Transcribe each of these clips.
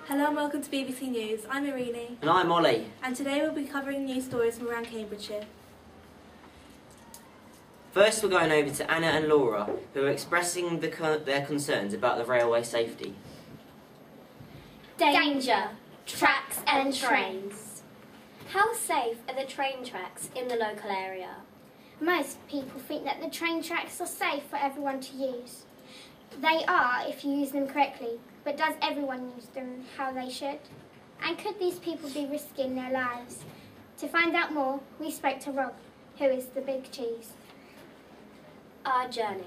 Hello and welcome to BBC News. I'm Irene. And I'm Ollie. And today we'll be covering news stories from around Cambridgeshire. First we're going over to Anna and Laura, who are expressing their concerns about the railway safety. Danger! Tracks and trains. How safe are the train tracks in the local area? Most people think that the train tracks are safe for everyone to use. They are if you use them correctly, but does everyone use them how they should? And could these people be risking their lives? To find out more, we spoke to Rob, who is the big cheese. Our journey.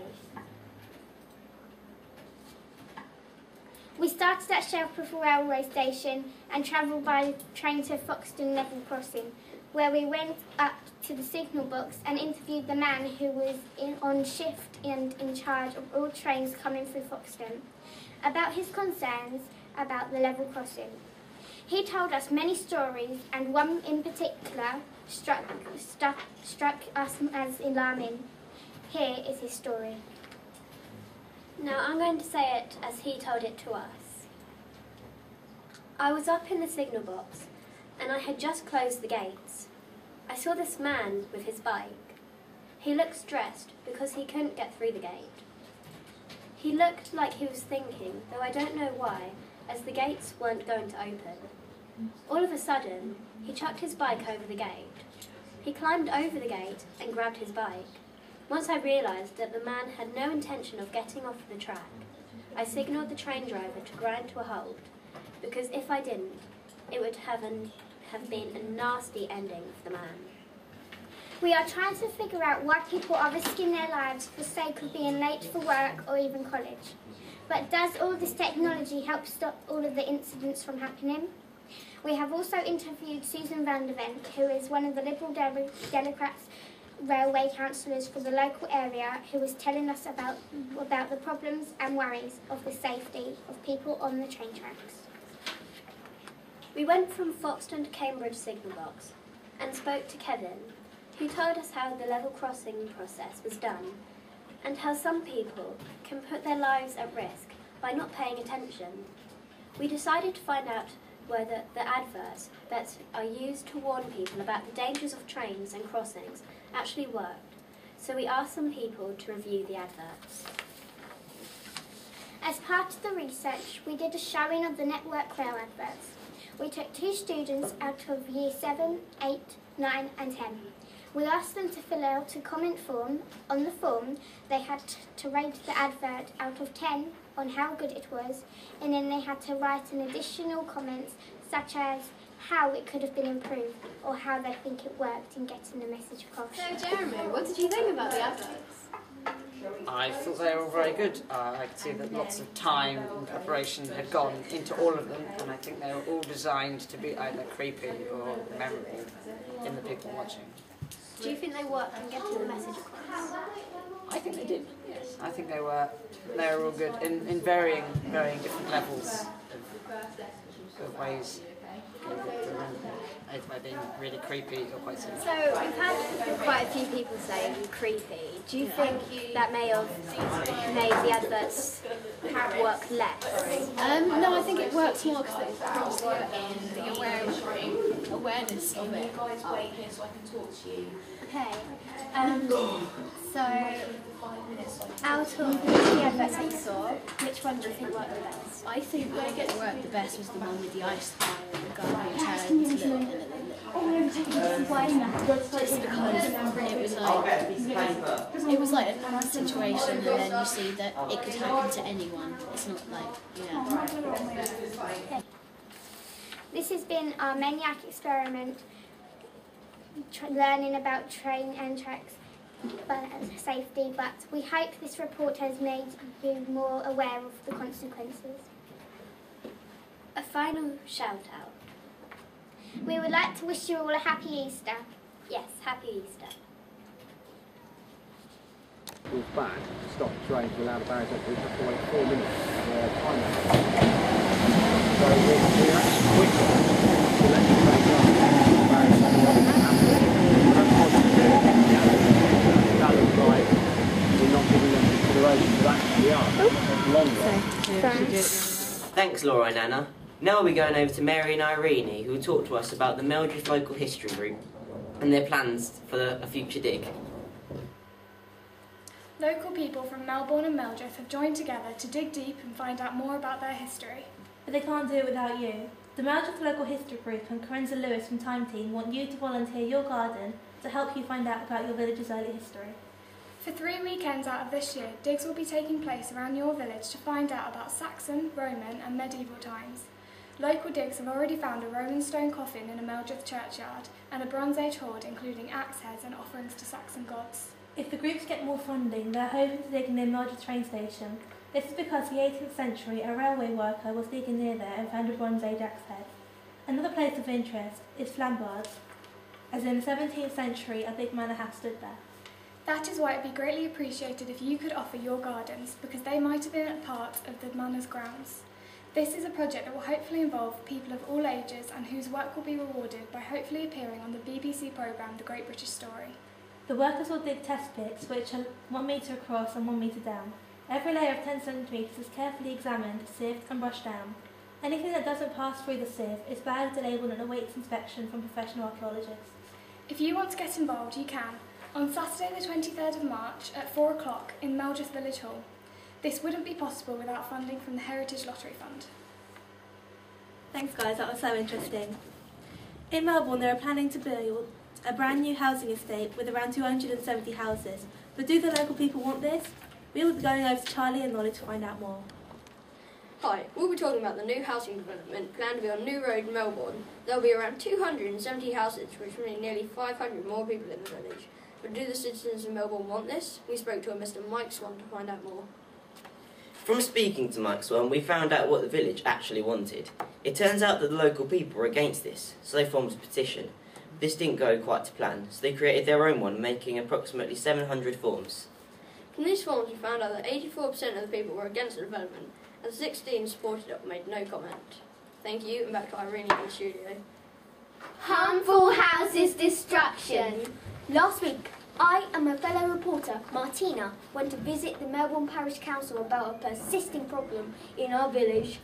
We started at Shelford railway station and travelled by train to Foxton Level Crossing, where we went up to the signal box and interviewed the man who was on shift and in charge of all trains coming through Foxton about his concerns about the level crossing. He told us many stories, and one in particular struck us as alarming. Here is his story. Now I'm going to say it as he told it to us. I was up in the signal box and I had just closed the gates. I saw this man with his bike. He looked stressed because he couldn't get through the gate. He looked like he was thinking, though I don't know why, as the gates weren't going to open. All of a sudden, he chucked his bike over the gate. He climbed over the gate and grabbed his bike. Once I realised that the man had no intention of getting off the track, I signalled the train driver to grind to a halt, because if I didn't, it would have been a nasty ending for the man. We are trying to figure out why people are risking their lives for the sake of being late for work or even college. But does all this technology help stop all of the incidents from happening? We have also interviewed Susan van der Ven, who is one of the Liberal Democrats railway councillors for the local area, who was telling us about the problems and worries of the safety of people on the train tracks. We went from Foxton to Cambridge signal box and spoke to Kevin, who told us how the level crossing process was done and how some people can put their lives at risk by not paying attention. We decided to find out whether the adverts that are used to warn people about the dangers of trains and crossings actually worked, so we asked some people to review the adverts. As part of the research, we did a showing of the Network Rail adverts. We took 2 students out of Year 7, 8, 9 and 10. We asked them to fill out a comment form. On the form, they had to rate the advert out of 10 on how good it was, and then they had to write an additional comments such as how it could have been improved or how they think it worked in getting the message across. So Jeremy, what did you think about the adverts? I thought they were all very good. I could see that lots of time and preparation had gone into all of them, and I think they were all designed to be either creepy or memorable in the people watching. Do you think they worked in getting the message across? I think they did, yes. I think they were all good in varying different levels of ways. Either being really creepy or quite simple. So we've had quite a few people say creepy. Do you think that may have made the adverts work less? No, I think it works more because it brings the awareness of it. Okay. So out of the adverts that you saw, which one do you think worked the best? I think what worked the best was the one with the ice pie and the guy who turned to look and Why is that? just because it was like a normal situation, and then you see that it could happen to anyone. It's not like, This has been our Maniac experiment, learning about train and tracks safety, but we hope this report has made you more aware of the consequences. A final shout out. We would like to wish you all a happy Easter. Yes, happy Easter. Was back, stopped the train to allow the barriers up, we have to wait 4 minutes for the timer. So we're actually quicker to let the train go and the barriers up. That looks like we're not giving them consideration, but actually we are. Longer. Thanks, Laura and Anna. Now we're going over to Mary and Irene, who will talk to us about the Meldriff Local History Group and their plans for a future dig. Local people from Melbourne and Meldriff have joined together to dig deep and find out more about their history. But they can't do it without you. The Meldriff Local History Group and Corinza Lewis from Time Team want you to volunteer your garden to help you find out about your village's early history. For 3 weekends out of this year, digs will be taking place around your village to find out about Saxon, Roman and medieval times. Local digs have already found a Roman stone coffin in a Meldriff churchyard and a Bronze Age hoard including axe heads and offerings to Saxon gods. If the groups get more funding, they're hoping to dig near Meldriff train station. This is because the 18th century, a railway worker was digging near there and found a Bronze Age axe head. Another place of interest is Flambard, as in the 17th century a big manor house stood there. That is why it would be greatly appreciated if you could offer your gardens, because they might have been a part of the manor's grounds. This is a project that will hopefully involve people of all ages and whose work will be rewarded by hopefully appearing on the BBC programme The Great British Story. The workers will dig test pits which are 1 metre across and 1 metre down. Every layer of 10 centimetres is carefully examined, sieved and brushed down. Anything that doesn't pass through the sieve is bagged and labelled and awaits inspection from professional archaeologists. If you want to get involved, you can, on Saturday the 23rd of March at 4 o'clock in Meldriff Village Hall. This wouldn't be possible without funding from the Heritage Lottery Fund. Thanks guys, that was so interesting. In Melbourne they are planning to build a brand new housing estate with around 270 houses. But do the local people want this? We will be going over to Charlie and Lolly to find out more. Hi, we'll be talking about the new housing development planned to be on New Road, Melbourne. There will be around 270 houses, which means nearly 500 more people in the village. But do the citizens of Melbourne want this? We spoke to a Mr. Mike Swan to find out more. From speaking to Mike Swan, we found out what the village actually wanted. It turns out that the local people were against this, so they formed a petition. This didn't go quite to plan, so they created their own one, making approximately 700 forms. From these forms we found out that 84% of the people were against the development, and 16 supported it but made no comment. Thank you, and back to Irene in the studio. Harmful houses destruction. Last week, I and my fellow reporter, Martina, went to visit the Melbourne Parish Council about a persisting problem in our village.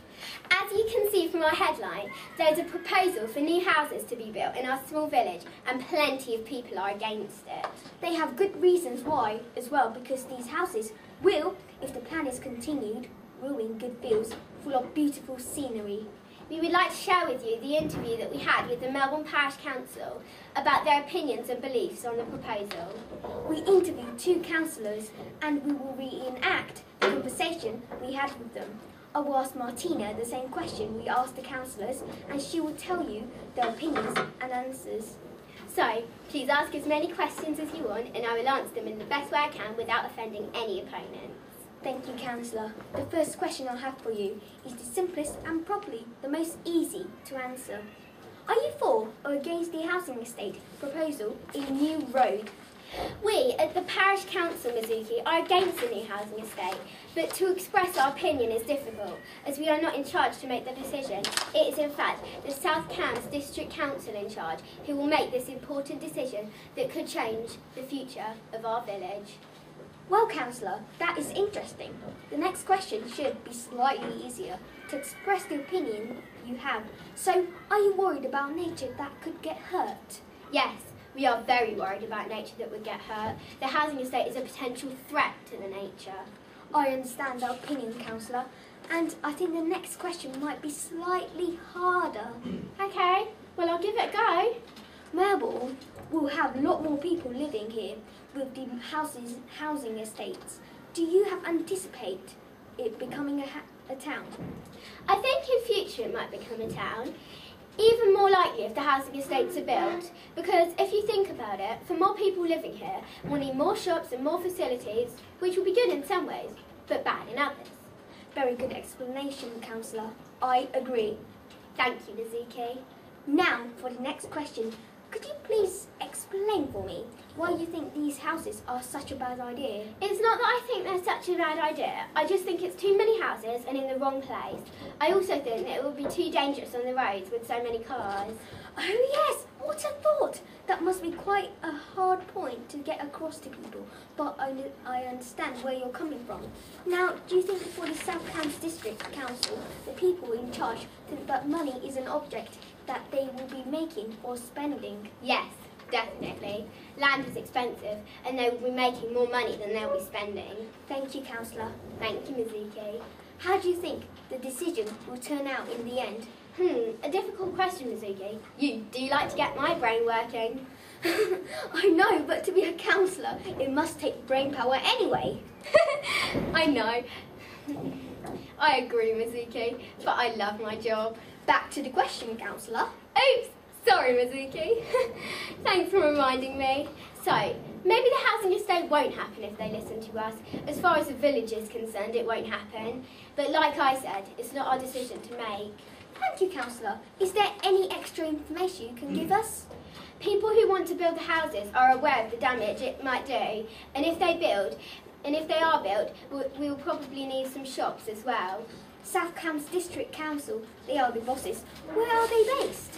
As you can see from our headline, there's a proposal for new houses to be built in our small village and plenty of people are against it. They have good reasons why as well, because these houses will, if the plan is continued, ruin good fields full of beautiful scenery. We would like to share with you the interview that we had with the Melbourne Parish Council about their opinions and beliefs on the proposal. We interviewed 2 councillors and we will reenact the conversation we had with them. I will ask Martina the same question we asked the councillors and she will tell you their opinions and answers. So, please ask as many questions as you want and I will answer them in the best way I can without offending any opponents. Thank you, Councillor. The first question I have for you is the simplest and probably the most easy to answer. Are you for or against the housing estate proposal in New Road? We at the Parish Council, Mizuki, are against the new housing estate, but to express our opinion is difficult, as we are not in charge to make the decision. It is in fact the South Cambs District Council in charge who will make this important decision that could change the future of our village. Well, Councillor, that is interesting. The next question should be slightly easier to express the opinion you have. So, are you worried about nature that could get hurt? Yes, we are very worried about nature that would get hurt. The housing estate is a potential threat to the nature. I understand that opinion, Councillor, and I think the next question might be slightly harder. Okay, well I'll give it a go. Melbourne will have a lot more people living here with the housing estates. Do you have anticipate it becoming a town? I think in future it might become a town. Even more likely if the housing estates are built, because if you think about it, for more people living here, we'll need more shops and more facilities, which will be good in some ways, but bad in others. Very good explanation, Councillor. I agree. Thank you, Nazuki. Now, for the next question, Could you please explain for me why you think these houses are such a bad idea? It's not that I think they're such a bad idea. I just think it's too many houses and in the wrong place. I also think that it would be too dangerous on the roads with so many cars. Oh yes, what a thought! That must be quite a hard point to get across to people, but I understand where you're coming from. Now, do you think for the South Cambs District Council, the people in charge think that money is an object that they will be making or spending? Yes, definitely. Land is expensive and they will be making more money than they'll be spending. Thank you, Councillor. Thank you, Mizuki. How do you think the decision will turn out in the end? A difficult question, Mizuki. You do like to get my brain working. I know, but to be a councillor, it must take brain power anyway. I know. I agree, Mizuki, but I love my job. Back to the question, Councillor. Oops, sorry, Mizuki. Thanks for reminding me. So, maybe the housing estate won't happen if they listen to us. As far as the village is concerned, it won't happen. But like I said, it's not our decision to make. Thank you, Councillor. Is there any extra information you can give us? People who want to build the houses are aware of the damage it might do, and if they are built, we will probably need some shops as well. South Cambs District Council, they are the bosses. Where are they based?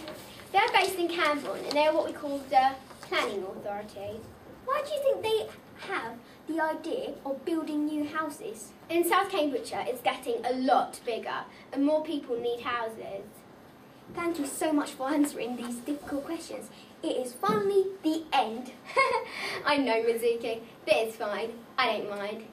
They're based in Camborne, and they're what we call the planning authority. Why do you think they have the idea of building new houses? In South Cambridgeshire, it's getting a lot bigger, and more people need houses. Thank you so much for answering these difficult questions. It is finally the end. I know, Mizuki, but it's fine. I don't mind.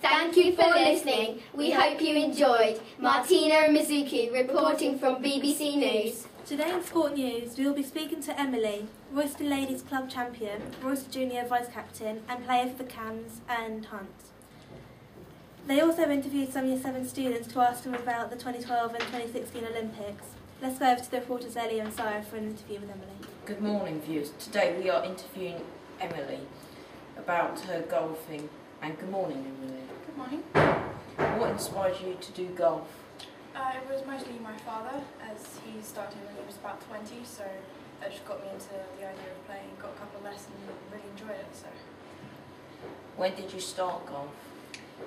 Thank you for listening. We hope you enjoyed. Martina and Mizuki reporting from BBC News. Today in Sport News, we will be speaking to Emily, Royston Ladies Club champion, Royston Junior vice captain and player for the Cams and Hunt. They also interviewed some Year 7 students to ask them about the 2012 and 2016 Olympics. Let's go over to the reporters Ellie and Sarah for an interview with Emily. Good morning, viewers. Today we are interviewing Emily about her golfing. And good morning, Emily. Good morning. What inspired you to do golf? It was mostly my father, as he started when he was about 20, so that just got me into the idea of playing. Got a couple of lessons and really enjoyed it. So. When did you start golf?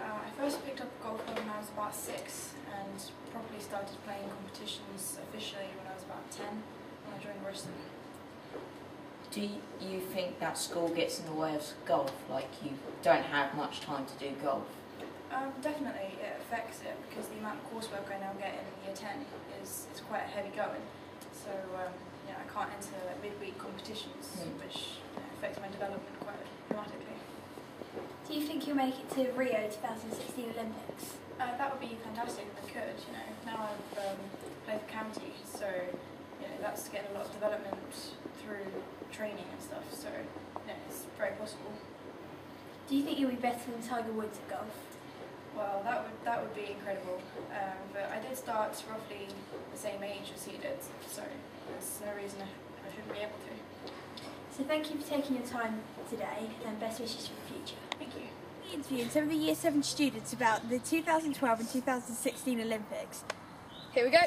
I first picked up golf when I was about 6 and probably started playing competitions officially when I was about 10 when I joined Royston. Do you think that school gets in the way of golf, like you don't have much time to do golf? Definitely, it affects it because the amount of coursework I now get in Year 10 is quite heavy going. So I can't enter midweek competitions, which affects my development quite dramatically. Do you think you'll make it to Rio 2016 Olympics? That would be fantastic if I could. Now I've played for county, so that's getting a lot of development through training and stuff. So it's very possible. Do you think you'll be better than Tiger Woods at golf? Well, that would be incredible. But I did start roughly the same age as he did, so there's no reason I shouldn't be able to. So thank you for taking your time today and best wishes for the future. Thank you. We interviewed some of the Year 7 students about the 2012 and 2016 Olympics. Here we go.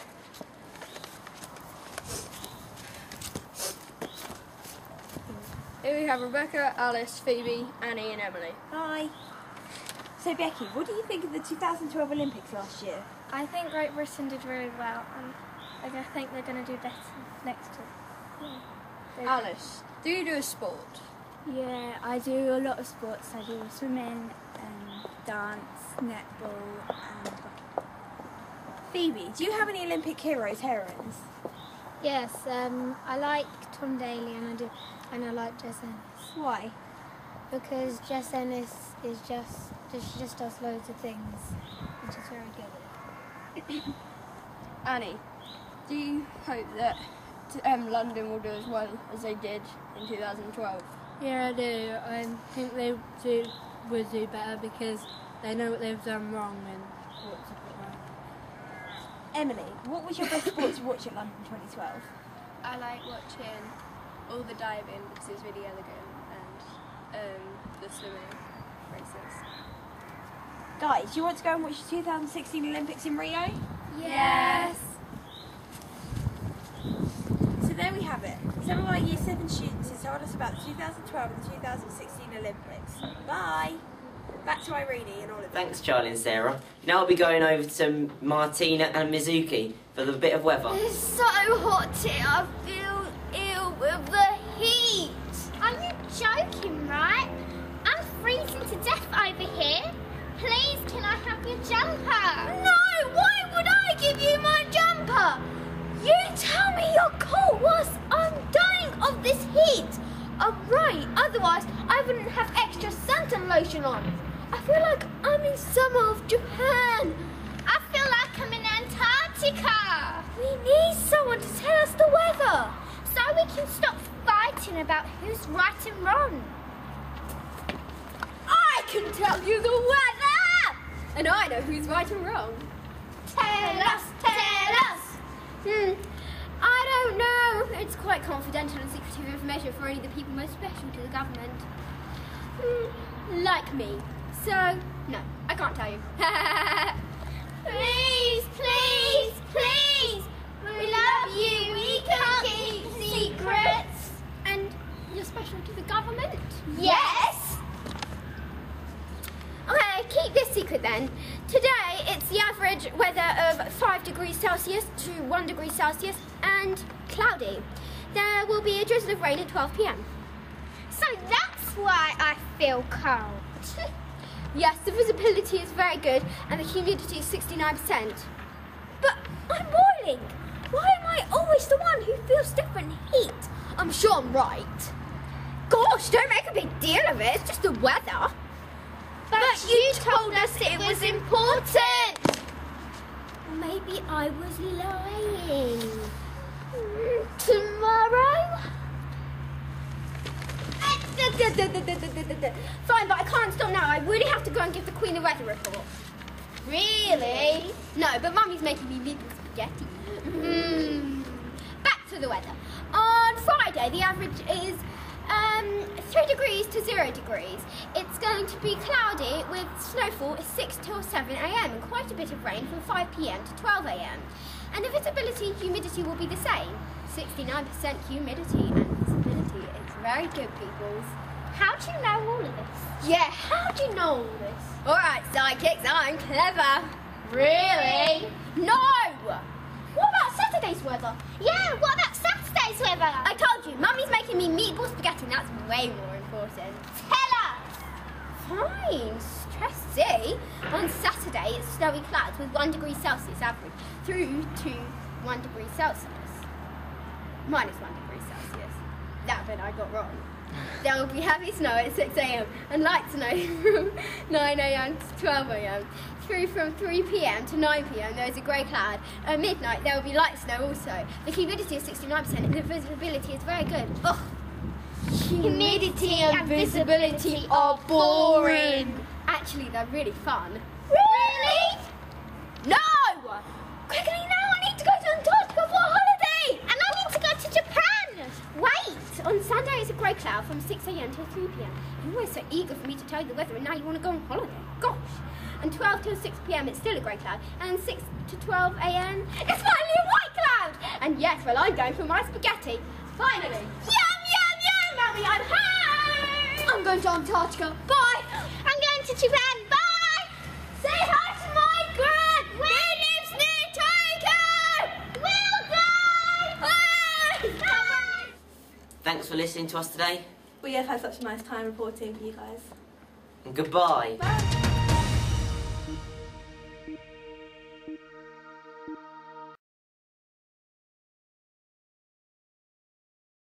Here we have Rebecca, Alice, Phoebe, Annie and Emily. Hi. So Becky, what do you think of the 2012 Olympics last year? I think Great Britain did really well and I think they're going to do better next time. Yeah. Alice, do you do a sport? Yeah, I do a lot of sports. I do swimming, dance, netball and hockey. Phoebe, do you have any Olympic heroes, heroines? Yes, I like Tom Daley and I like Jess Ennis. Why? Because Jess Ennis she just does loads of things and she's very good at it. Annie, do you hope that London will do as well as they did in 2012? Yeah, I do. I think they would do better because they know what they've done wrong and what to put right. Emily, what was your best sport to watch at London 2012? I like watching all the diving because it's really elegant and the swimming races. Guys, do you want to go and watch the 2016 Olympics in Rio? Yes! So there we have it. Some of our Year 7 7 students who told us about the 2012 and 2016 Olympics. Bye! Back to Irene and all of them. Thanks, Charlie and Sarah. Now I'll be going over to Martina and Mizuki for the bit of weather. It's so hot here, I feel ill with the heat. Are you joking, right? I'm freezing to death over here. Please, can I have your jumper? No, why would I give you my jumper? You tell me you're cold whilst I'm dying of this heat. Oh, right, otherwise I wouldn't have extra suntan lotion on. I feel like I'm in summer of Japan. I feel like I'm in Antarctica. We need someone to tell us the weather so we can stop fighting about who's right and wrong. I can tell you the weather! And I know who's right and wrong. Tell us, tell us. I don't know. It's quite confidential and secretive information for only the people most special to the government. Like me. So, no, I can't tell you. Please, please, please. We love you. We can't keep secrets. And you're special to the government? Yes. Okay, keep this secret then. Today, it's the average weather of 5 degrees Celsius to 1 degree Celsius and cloudy. There will be a drizzle of rain at 12 p.m. So that's why I feel cold. Yes, the visibility is very good and the humidity is 69%. But I'm boiling. Why am I always the one who feels different heat? I'm sure I'm right. Gosh, don't make a big deal of it. It's just the weather. But you told us it was important. Maybe I was lying. Tomorrow? Fine, but I can't stop now. I really have to go and give the Queen a weather report. Really? No, but Mummy's making me meatball spaghetti. Back to the weather. On Friday, the average is 3 degrees to 0 degrees. It's going to be cloudy with snowfall at 6 till 7 a.m. and quite a bit of rain from 5 p.m. to 12 a.m. And the visibility and humidity will be the same. 69% humidity and visibility. It's very good, peoples. How do you know all of this? Yeah, how do you know all this? All right, sidekicks, I'm clever. Really? No! What about Saturday's weather? Yeah, what about Saturday's weather? I told you, Mummy's making me meatball spaghetti and that's way more important. Tell us! Fine, stress C. On Saturday, it's snowy clouds with 1 degree Celsius average through to 1 degree Celsius. Minus 1 degree Celsius. That bit I got wrong. There will be heavy snow at 6 a.m. and light snow from 9 a.m. to 12 a.m. Through from 3 p.m. to 9 p.m. there is a grey cloud. At midnight there will be light snow also. The humidity is 69% and the visibility is very good. Ugh. Humidity and visibility are boring. Actually, they're really fun. Really? No! Quickly now, I need to go to Antarctica for a holiday! And I need to go to Japan! Wait! On Sunday it's a grey cloud from 6 a.m. till 3 p.m. You're always so eager for me to tell you the weather and now you want to go on holiday. Gosh! And 12 till 6 p.m. it's still a grey cloud. And 6 to 12 a.m. it's finally a white cloud! And yes, well, I'm going for my spaghetti. Finally! Yum, yum, yum! Mummy, I'm home! I'm going to Antarctica. Bye! I'm going to Japan. Bye! Say hi to my grand! Who lives near Tokyo! Will do! Bye! Thanks for listening to us today. We have had such a nice time reporting for you guys. And goodbye. Bye.